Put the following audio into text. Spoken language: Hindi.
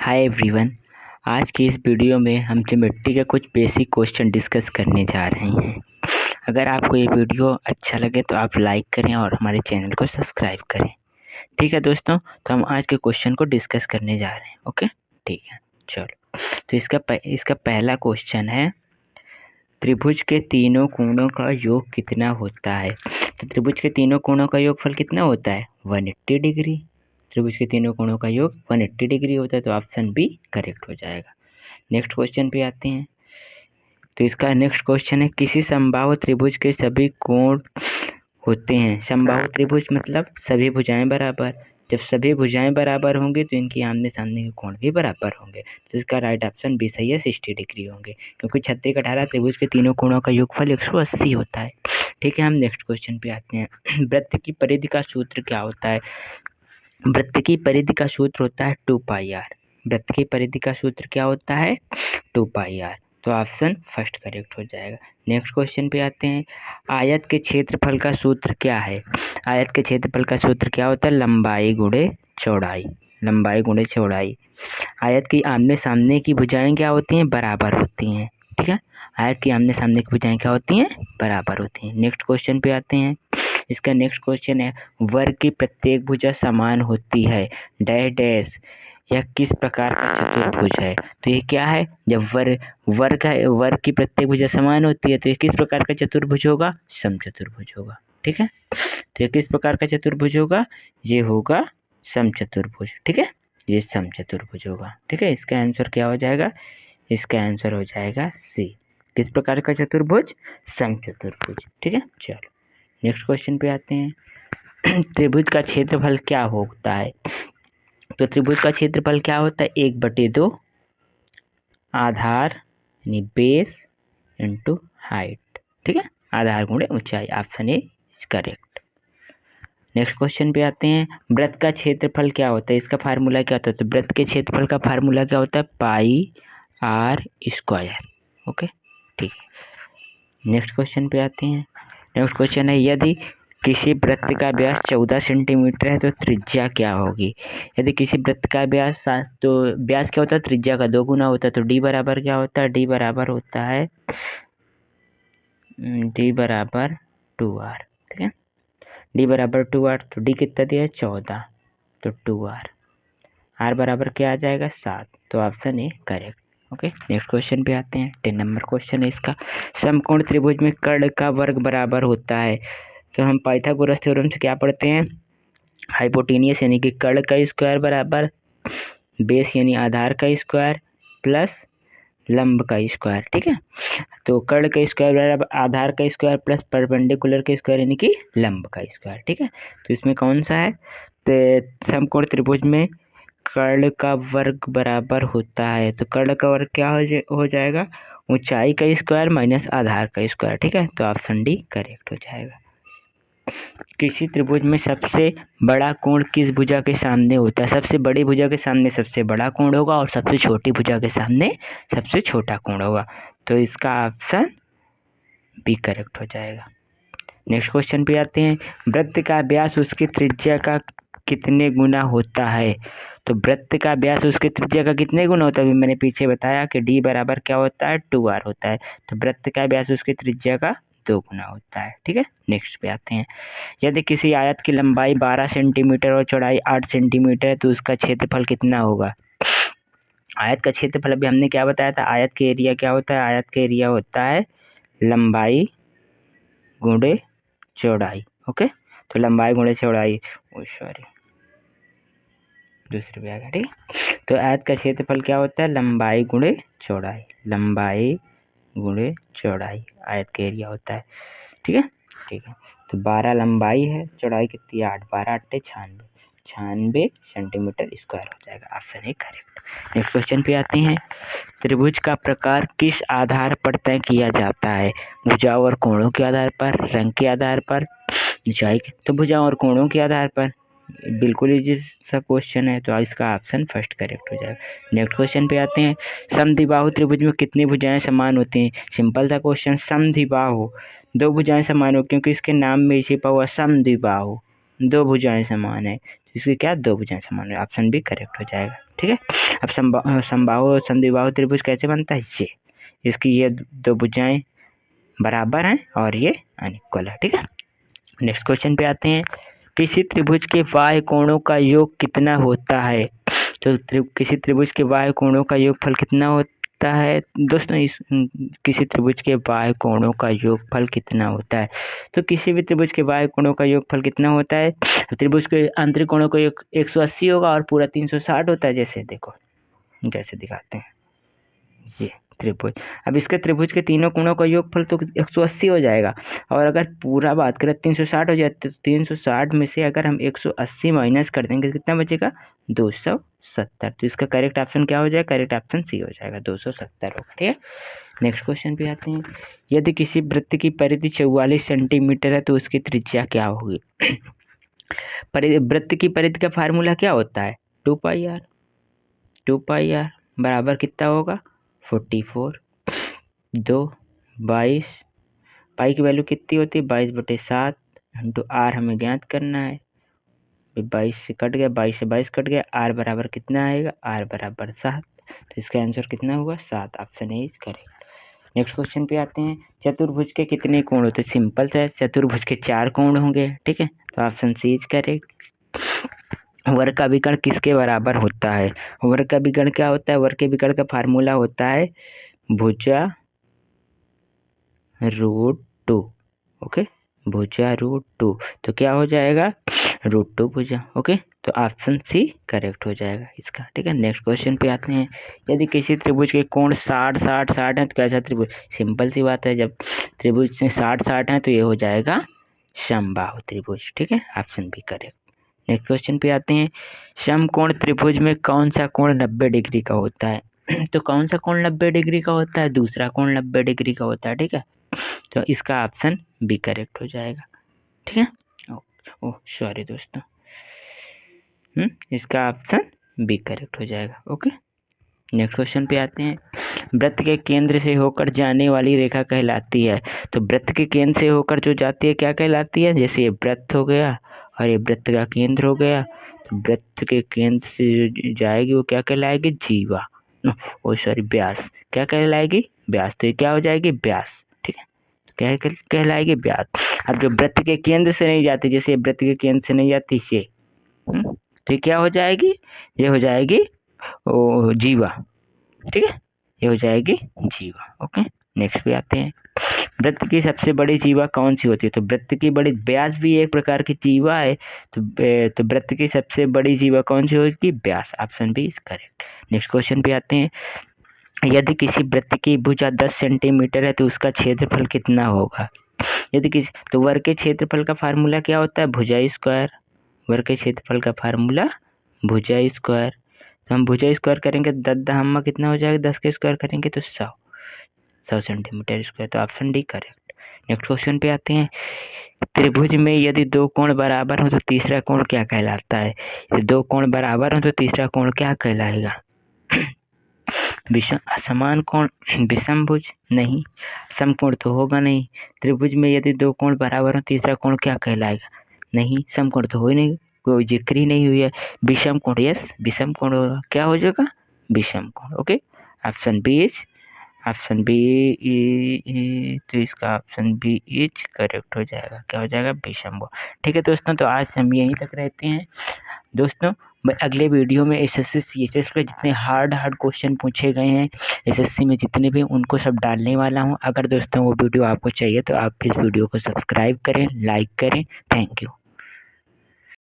Hi everyone. आज की इस वीडियो में हम ज्योमेट्री के कुछ बेसिक क्वेश्चन डिस्कस करने जा रहे हैं। अगर आपको ये वीडियो अच्छा लगे तो आप लाइक करें और हमारे चैनल को सब्सक्राइब करें। ठीक है दोस्तों, तो हम आज के क्वेश्चन को डिस्कस करने जा रहे हैं। ओके, ठीक है, चलो। तो इसका पहला क्वेश्चन है, त्रिभुज के तीनों कोणों का योग कितना होता है? तो त्रिभुज के तीनों कोणों का योगफल कितना होता है? 180 डिग्री। त्रिभुज के तीनों कोणों का योग 180 डिग्री होता है, तो ऑप्शन बी करेक्ट हो जाएगा। नेक्स्ट क्वेश्चन पे आते हैं। तो इसका नेक्स्ट क्वेश्चन है, किसी समबाहु त्रिभुज के सभी कोण होते हैं। समबाहु त्रिभुज मतलब सभी भुजाएं बराबर। जब सभी भुजाएं बराबर होंगी तो इनकी आमने सामने के कोण भी बराबर होंगे। तो इसका राइट ऑप्शन बी सही है, 60 डिग्री होंगे, क्योंकि 36 18 त्रिभुज के तीनों कोणों का योगफल 180 होता है। ठीक है, हम नेक्स्ट क्वेश्चन पे आते हैं। वृत्त की परिधि का सूत्र क्या होता है? वृत्त की परिधि का सूत्र होता है 2πr। वृत्त की परिधि का सूत्र क्या होता है? 2πr। तो ऑप्शन फर्स्ट करेक्ट हो जाएगा। नेक्स्ट क्वेश्चन पे आते हैं। आयत के क्षेत्रफल का सूत्र क्या है? आयत के क्षेत्रफल का सूत्र क्या होता है? लंबाई गुणे चौड़ाई। लंबाई गुणे चौड़ाई। आयत की आमने सामने की भुजाएं क्या होती हैं? बराबर होती हैं। ठीक है, आयत की आमने सामने की भुजाएं क्या होती हैं? बराबर होती हैं। नेक्स्ट क्वेश्चन पे आते हैं। इसका नेक्स्ट क्वेश्चन है, वर्ग की प्रत्येक भुजा समान होती है डैश डैश, यह किस प्रकार का चतुर्भुज है? तो ये क्या है? जब वर्ग की प्रत्येक भुजा समान होती है तो ये किस प्रकार का चतुर्भुज होगा? समचतुर्भुज होगा। ठीक है, तो ये किस प्रकार का चतुर्भुज होगा? ये होगा समचतुर्भुज। ठीक है, ये समचतुर्भुज होगा। ठीक है, इसका आंसर क्या हो जाएगा? इसका आंसर हो जाएगा सी। किस प्रकार का चतुर्भुज? समचतुर्भुज। ठीक है, चलो नेक्स्ट क्वेश्चन पे आते हैं। त्रिभुज का क्षेत्रफल क्या होता है? तो त्रिभुज का क्षेत्रफल क्या होता है? 1/2 आधार यानी बेस इंटू हाइट। ठीक है, आधार गुणे ऊंचाई। Option A is correct. Next question पे आते हैं। वृत्त का क्षेत्रफल क्या होता है? इसका फार्मूला क्या होता है? तो वृत्त के क्षेत्रफल का फार्मूला क्या होता है? πr²। ओके, ठीक है। नेक्स्ट क्वेश्चन पे आते हैं। नेक्स्ट क्वेश्चन है, यदि किसी वृत्त का व्यास 14 सेंटीमीटर है तो त्रिज्या क्या होगी? यदि किसी वृत्त का व्यास तो व्यास क्या होता है? त्रिज्या का 2 गुना होता है। तो डी बराबर क्या होता है? डी बराबर होता है डी बराबर 2r। ठीक है, डी बराबर 2r। तो डी कितना दिया है? 14, तो 2r। आर बराबर क्या आ जाएगा? 7। तो option A correct. Okay, next question पे आते हैं। 10 नंबर क्वेश्चन है इसका। समकोण त्रिभुज में कर्ण का वर्ग बराबर होता है। तो हम पाइथागोरस थ्योरम से क्या पढ़ते हैं? हाइपोटेनियस यानी कि कर्ण का स्क्वायर बराबर बेस यानी आधार का स्क्वायर प्लस लंब का स्क्वायर। ठीक है, तो कर्ण का स्क्वायर बराबर आधार का स्क्वायर प्लस परपेंडिकुलर का स्क्वायर यानी कि लंब का स्क्वायर। ठीक है, तो इसमें कौन सा है? तो समकोण त्रिभुज में कर्ण का वर्ग बराबर होता है। तो कर्ण का वर्ग क्या हो जाएगा? ऊंचाई का स्क्वायर माइनस आधार का स्क्वायर। ठीक है, तो ऑप्शन डी करेक्ट हो जाएगा। किसी त्रिभुज में सबसे बड़ा कोण किस भुजा के सामने होता है? सबसे बड़ी भुजा के सामने सबसे बड़ा कोण होगा और सबसे छोटी भुजा के सामने सबसे छोटा कोण होगा। तो इसका ऑप्शन बी करेक्ट हो जाएगा। नेक्स्ट क्वेश्चन पे आते हैं। वृत्त का व्यास उसकी त्रिज्या का कितने गुना होता है? तो वृत्त का व्यास उसके त्रिज्या का कितने गुना होता है? अभी मैंने पीछे बताया कि डी बराबर क्या होता है? 2r होता है। तो वृत्त का व्यास उसकी त्रिज्या का 2 गुना होता है। ठीक है, नेक्स्ट पे आते हैं। यदि किसी आयत की लंबाई 12 सेंटीमीटर और चौड़ाई 8 सेंटीमीटर है तो उसका क्षेत्रफल कितना होगा? आयत का क्षेत्रफल अभी हमने क्या बताया था? आयत के एरिया क्या होता है? आयत के एरिया होता है लंबाई गुणे चौड़ाई। ओके, तो लंबाई गुणे चौड़ाई, सॉरी दूसरे पे आ गया। ठीक है, तो आयत का क्षेत्रफल क्या होता है? लंबाई गुणे चौड़ाई। लंबाई गुणे चौड़ाई आयत का एरिया होता है। ठीक है, ठीक है। तो 12 लंबाई है, चौड़ाई कितनी है? 8, 12 8 96, 96 सेंटीमीटर स्क्वायर हो जाएगा। Option A correct. Next question पे आते हैं। त्रिभुज का प्रकार किस आधार पर तय किया जाता है? भुजाओं और कोणों के आधार पर, रंग के आधार पर, ऊंचाई के? तो भुजाओं और कोणों के आधार पर। बिल्कुल इजी सा क्वेश्चन है, तो इसका ऑप्शन फर्स्ट करेक्ट हो जाएगा। नेक्स्ट क्वेश्चन पे आते हैं। समद्विबाहु त्रिभुज में कितनी भुजाएं समान होती हैं? सिंपल सा क्वेश्चन। समद्विबाहु 2 भुजाएं समान हो, क्योंकि इसके नाम में छिपा हुआ समद्विबाहु 2 भुजाएं समान है। इसकी क्या दो भुजाएं समान है, ऑप्शन बी करेक्ट हो जाएगा। ठीक है, अब समबाहु समद्विबाहु त्रिभुज कैसे बनता है, ये इसकी ये दो भुजाएं बराबर हैं और ये अनइक्वल है। ठीक है, नेक्स्ट क्वेश्चन पे आते हैं, किसी त्रिभुज के बाह्य कोणों का योग कितना होता है। तो किसी त्रिभुज के बाह्य कोणों का योगफल कितना होता है दोस्तों, किसी त्रिभुज के बाह्य कोणों का योगफल कितना होता है। तो किसी भी त्रिभुज के बाह्य कोणों का योगफल कितना होता है, त्रिभुज के आंतरिक कोणों का योग 180 होगा और पूरा 360 होता है। जैसे देखो, जैसे दिखाते हैं ये त्रिभुज, अब इसके त्रिभुज के तीनों कोणों का योगफल तो 180 हो जाएगा, और अगर पूरा बात करें 360 हो जाए, तो 360 में से अगर हम 180 माइनस कर देंगे कितना बचेगा, 270। तो इसका करेक्ट ऑप्शन क्या हो जाएगा, करेक्ट ऑप्शन सी हो जाएगा, 270 होगा। ठीक है, नेक्स्ट क्वेश्चन पे आते हैं, यदि किसी वृत्त की परिधि 44 सेंटीमीटर है तो उसकी त्रिज्या क्या होगी। वृत्त की परिधि का फार्मूला क्या होता है, 2πr। 2πr बराबर कितना होगा, 44, 2 22, पाई की वैल्यू कितनी होती है, 22/7 इंटू आर हमें ज्ञात करना है। 22 से कट गया, 22 से 22 कट गया, आर बराबर कितना आएगा, आर बराबर 7। तो इसका आंसर कितना हुआ, 7, option A is correct. Next question पे आते हैं, चतुर्भुज के कितने कोण होते हैं। सिंपल है, चतुर्भुज के 4 कोण होंगे। ठीक है, तो ऑप्शन सी इज करेक्ट। वर्ग का विकर्ण किसके बराबर होता है। वर्ग का विकर्ण क्या होता है, वर्ग के विकर्ण का फार्मूला होता है भुजा √2। ओके, भुजा √2, तो क्या हो जाएगा, √2 भुजा। ओके, तो ऑप्शन सी करेक्ट हो जाएगा इसका। ठीक है, नेक्स्ट क्वेश्चन पे आते हैं, यदि किसी त्रिभुज के कोण 60 60 60 है तो कैसा त्रिभुज। सिंपल सी बात है, जब त्रिभुज से 60 60 है तो ये हो जाएगा समबाहु त्रिभुज। ठीक है, option B correct. Next question पे आते हैं, समकोण त्रिभुज में कौन सा कोण 90 डिग्री का होता है। तो कौन सा कोण 90 डिग्री का होता है, दूसरा कोण 90 डिग्री का होता है। ठीक है, तो इसका ऑप्शन बी करेक्ट हो जाएगा। ठीक है, ओह सॉरी दोस्तों, इसका ऑप्शन बी करेक्ट हो जाएगा। ओके, नेक्स्ट क्वेश्चन पे आते हैं, वृत्त के केंद्र से होकर जाने वाली रेखा कहलाती है। तो वृत्त के केंद्र से होकर जो जाती है क्या कहलाती है, जैसे ये वृत्त हो गया और ये वृत्त का केंद्र हो गया, तो वृत्त के केंद्र से जाएगी वो क्या कहलाएगी, जीवा, ओ सॉरी व्यास, क्या कहलाएगी, व्यास। तो ये क्या हो जाएगी, व्यास। ठीक है, तो क्या कहलाएगी, व्यास। अब जो वृत्त के केंद्र से नहीं जाती, जैसे वृत्त के केंद्र से नहीं जाती ये, तो ये क्या हो जाएगी, ये हो जाएगी ओ जीवा। ठीक है, ये हो जाएगी जीवा। ओके, नेक्स्ट पे आते हैं, वृत्त की सबसे बड़ी जीवा कौन सी होती है। तो वृत्त की बड़ी, व्यास भी एक प्रकार की जीवा है। तो वृत्त की सबसे बड़ी जीवा कौन सी होगी, व्यास, option B is correct. Next question पे आते हैं, यदि किसी वृत्त की भुजा 10 सेंटीमीटर है तो उसका क्षेत्रफल कितना होगा। यदि किसी, तो वर्ग के क्षेत्रफल का फार्मूला क्या होता है, भुजा स्क्वायर। वर्ग के क्षेत्रफल का फार्मूला भुजा स्क्वायर। तो हम भुजा स्क्वायर करेंगे, 10 हममा कितना हो जाएगा, 10 के स्क्वायर करेंगे तो 100 सेंटीमीटर स्क्वायर, तो option D correct. Next question पे आते हैं, त्रिभुज में यदि दो कोण बराबर हो तो तीसरा कोण क्या कहलाता है। यदि दो कोण बराबर हो तो तीसरा कोण क्या कहलाएगा, विषम समान कोण, विषमभुज नहीं, समकोण तो होगा नहीं। त्रिभुज में यदि दो कोण बराबर हो तीसरा कोण क्या कहलाएगा, नहीं, समकोण तो हो ही नहीं, कोई जिक्र ही नहीं हुई है। विषम कोण, यस विषम कोण होगा, क्या हो जाएगा, विषम कोण। Okay, option B is, option B, तो इसका ऑप्शन बी इज करेक्ट हो जाएगा, क्या हो जाएगा, विषम कोण। ठीक है दोस्तों, तो आज हम यहीं तक रहते हैं दोस्तों। अगले वीडियो में एसएससी सीएचएस के जितने हार्ड क्वेश्चन पूछे गए हैं एसएससी में जितने भी, उनको सब डालने वाला हूं। अगर दोस्तों वो वीडियो आपको चाहिए तो आप इस वीडियो को सब्सक्राइब करें, लाइक करें। Thank you.